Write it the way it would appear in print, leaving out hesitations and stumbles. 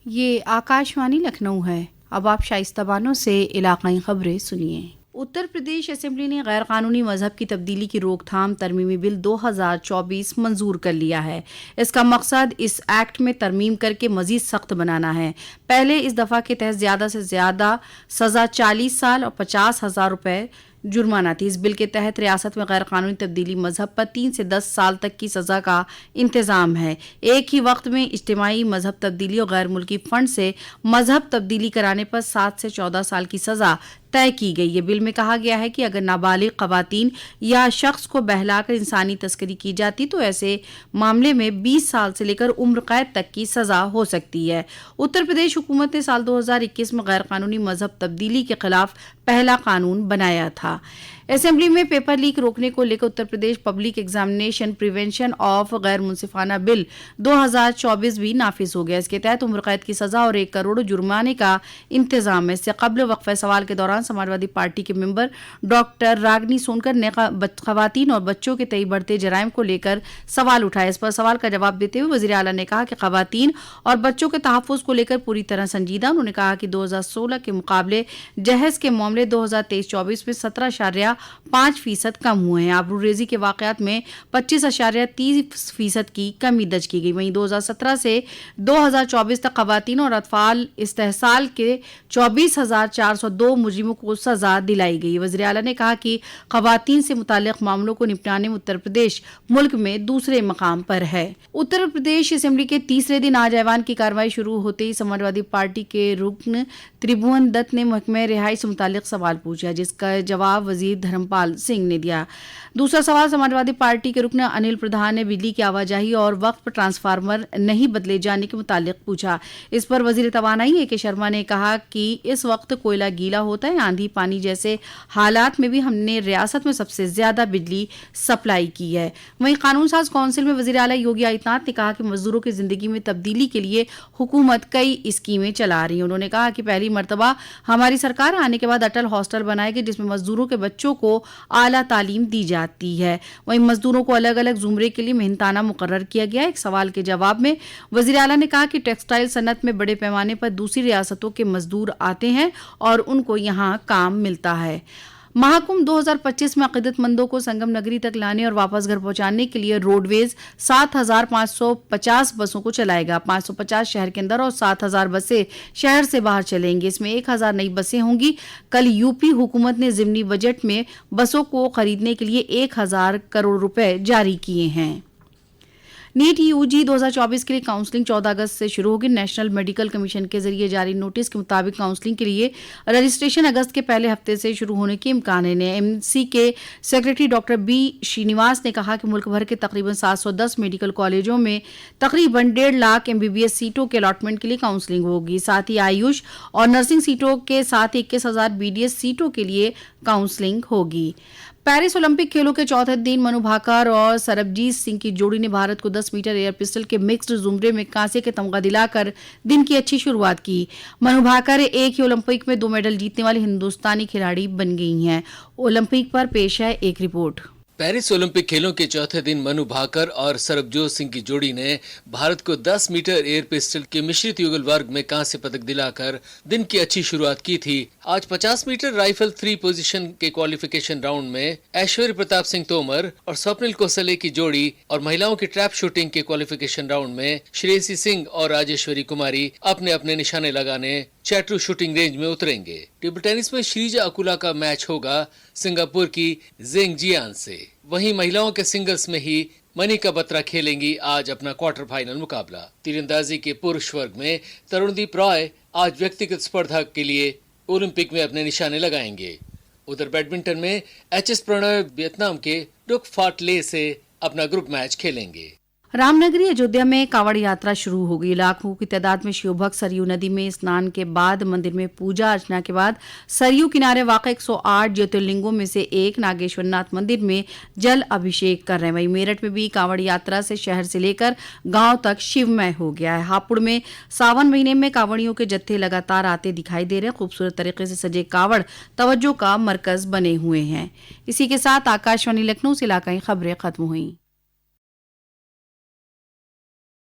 یہ آکاشوانی لکھنؤ ہے۔ اب آپ شائستہ بانو سے علاقائی خبریں سنیے۔ اتر پردیش اسمبلی نے غیر قانونی مذہب کی تبدیلی کی روک تھام ترمیمی بل 2024 منظور کر لیا ہے۔ اس کا مقصد اس ایکٹ میں ترمیم کر کے مزید سخت بنانا ہے۔ پہلے اس دفعہ کے تحت زیادہ سے زیادہ سزا 40 سال اور 50,000 روپے جرمانہ تھی۔ اس بل کے تحت ریاست میں غیر قانونی تبدیلی مذہب پر 3 سے 10 سال تک کی سزا کا انتظام ہے۔ ایک ہی وقت میں اجتماعی مذہب تبدیلی اور غیر ملکی فنڈ سے مذہب تبدیلی کرانے پر 7 سے 14 سال کی سزا طے کی گئی ہے۔ بل میں کہا گیا ہے کہ اگر نابالغ خواتین یا شخص کو بہلا کر انسانی تسکری کی جاتی تو ایسے معاملے میں 20 سال سے لے کر عمر قید تک کی سزا ہو سکتی ہے۔ اتر پردیش حکومت نے سال 2021 میں غیر قانونی مذہب تبدیلی کے خلاف پہلا قانون بنایا تھا۔ اسمبلی میں پیپر لیک روکنے کو لے کر Uttar Pradesh public examination prevention of غیر منصفانہ بل 2024 بھی نافذ ہو گیا۔ اس کے تحت عمر قید کی سزا اور 1 کروڑ جرمانے کا انتظام ہے۔ اس سے قبل وقفہ سوال کے دوران سماجوادی پارٹی کے ممبر ڈاکٹر راگنی سونکر نے خواتین اور بچوں کے تئیں بڑھتے جرائم کو لے کر سوال اٹھایا۔ اس پر سوال کا جواب دیتے ہوئے وزیر اعلیٰ نے کہا کہ خواتین اور بچوں کے تحفظ کو لے کر پوری طرح سنجیدہ۔ انہوں نے کہا کہ 2016 کے مقابلے جہیز کے معاملے 2023-24 میں 17.5% کم ہوئے ہیں۔ آبروریزی کے واقعات میں 25.30% کی کمی درج کی گئی۔ وہیں 2017 سے 2024 تک خواتین اور اطفال استحصال کے 24,402 مجرموں کو سزا دلائی گئی۔ وزیر اعلیٰ نے کہا کہ خواتین سے متعلق معاملوں کو نپٹانے میں اتر پردیش ملک میں دوسرے مقام پر ہے۔ اتر پردیش اسمبلی کے تیسرے دن آج ایوان کی کارروائی شروع ہوتے ہی سماجوادی پارٹی کے رکن تربھون دت نے محکمہ رہائی سے متعلق سوال پوچھا، جس کا جواب وزیر دھرمپال سنگھ نے دیا۔ دوسرا سوال سماجوادی پارٹی کے رکن انل پردھان نے بجلی کی آواجاہی اور وقت پر ٹرانسفارمر نہیں بدلے جانے کے متعلق پوچھا۔ اس پر وزیر توانائی اے کے شرما نے کہا کہ اس وقت کوئلہ گیلا ہوتا ہے، آندھی پانی جیسے حالات میں بھی ہم نے ریاست میں سب سے زیادہ بجلی سپلائی کی ہے۔ وہیں قانون ساز کونسل میں وزیر اعلیٰ یوگی آدتیہ ناتھ نے کہا کہ مزدوروں کی زندگی میں تبدیلی کے لیے حکومت کئی اسکیمیں چلا رہی ہے۔ انہوں نے کہا کہ پہلی مرتبہ ہماری سرکار آنے کے بعد اٹل ہاسٹل بنائے گی، جس میں مزدوروں کے بچوں کو اعلیٰ تعلیم دی جاتی ہے۔ وہیں مزدوروں کو الگ الگ زمرے کے لیے محنتانہ مقرر کیا گیا۔ ایک سوال کے جواب میں وزیر اعلیٰ نے کہا کہ ٹیکسٹائل صنعت میں بڑے پیمانے پر دوسری ریاستوں کے مزدور آتے ہیں اور ان کو یہاں کام ملتا ہے۔ مہاکمبھ 2025 میں عقیدت مندوں کو سنگم نگری تک لانے اور واپس گھر پہنچانے کے لیے روڈ ویز 7,550 بسوں کو چلائے گا۔ 550 شہر کے اندر اور 7,000 بسیں شہر سے باہر چلیں گی۔ اس میں 1,000 نئی بسیں ہوں گی۔ کل یوپی حکومت نے ضمنی بجٹ میں بسوں کو خریدنے کے لیے 1,000 کروڑ روپے جاری کیے ہیں۔ نیٹ یو جی 2024 کے لیے کاؤنسلنگ 14 اگست سے شروع ہوگی۔ نیشنل میڈیکل کمیشن کے ذریعے جاری نوٹس کے مطابق کاؤنسلنگ کے لیے رجسٹریشن اگست کے پہلے ہفتے سے شروع ہونے کے امکان ہے۔ ایم سی کے سیکرٹری ڈاکٹر بی شرینواس نے کہا کہ ملک بھر کے تقریباً 710 میڈیکل کالجوں میں تقریباً 1.5 لاکھ MBBS سیٹوں کے الاٹمنٹ کے لیے کاؤنسلنگ ہوگی۔ ساتھ ہی آیوش اور نرسنگ سیٹوں کے ساتھ 21,000 BDS سیٹوں کے لیے کاؤنسلنگ ہوگی۔ پیرس اولمپک کھیلوں کے چوتھے دن منو بھاکر اور سربجیت سنگھ کی جوڑی نے بھارت کو 10 میٹر ایئر پسٹل کے مکسڈ زمرے میں کانسے کے تمغہ دلا کر دن کی اچھی شروعات کی۔ منو بھاکر ایک ہی اولمپک میں 2 میڈل جیتنے والی ہندوستانی کھلاڑی بن گئی ہیں۔ اولمپک پر پیش ہے ایک رپورٹ۔ پیرس اولمپک کھیلوں کے چوتھے دن منو بھاکر اور سربجوت سنگھ کی جوڑی نے بھارت کو 10 میٹر ایئر پسٹل کے مشرت یوگل ورگ میں کانسے پدک دلا کر دن کی اچھی شروعات کی تھی۔ آج 50 میٹر رائفل 3 پوزیشن کے کوالیفیکیشن راؤنڈ میں ایشوری پرتاپ سنگھ تومر اور سوپنل کوسلے کی جوڑی اور مہیلاؤں کی ٹریپ شوٹنگ کے کوالیفیکیشن راؤنڈ میں شریسی سنگھ اور راجیشوری کماری اپنے اپنے نشانے لگانے چیٹرو شوٹنگ رینج میں اتریں گے۔ ٹیبل ٹینس میں شریجا اکولا کا میچ ہوگا سنگاپور کی زینگ جیان سے۔ وہیں مہیلاؤں کے سنگلز میں ہی منیکا بترا کھیلیں گی آج اپنا کوارٹر فائنل مقابلہ۔ تیر اندازی کے پرش ورگ میں ترون دیپ رائے آج ویکتیگت اسپردھا کے لیے اولمپک میں اپنے نشانے لگائیں گے۔ ادھر بیڈمنٹن میں ایچ ایس پرنوے ویتنام کے ڈک فاٹ لے سے اپنا گروپ میچ کھیلیں گے۔ رام نگری اجودھیا میں کاوڑ یاترا شروع ہو گئی۔ لاکھوں کی تعداد میں شیو بھکت سریو ندی میں اسنان کے بعد مندر میں پوجا ارچنا کے بعد سریو کنارے واقع 108 جیوترلنگوں میں سے ایک ناگیشور ناتھ مندر میں جل ابھیشیک کر رہے ہیں۔ وہیں میرٹھ میں بھی کاوڑ یاترا سے شہر سے لے کر گاؤں تک شیومے ہو گیا ہے۔ ہاپوڑ میں ساون مہینے میں کاوڑیوں کے جتھے لگاتار آتے دکھائی دے رہے ہیں۔ خوبصورت طریقے سے سجے کاوڑ توجہ کا مرکز بنے ہوئے ہیں۔ اسی کے ساتھ آکاشوانی لکھنؤ سے علاقائی خبریں ختم ہوئیں۔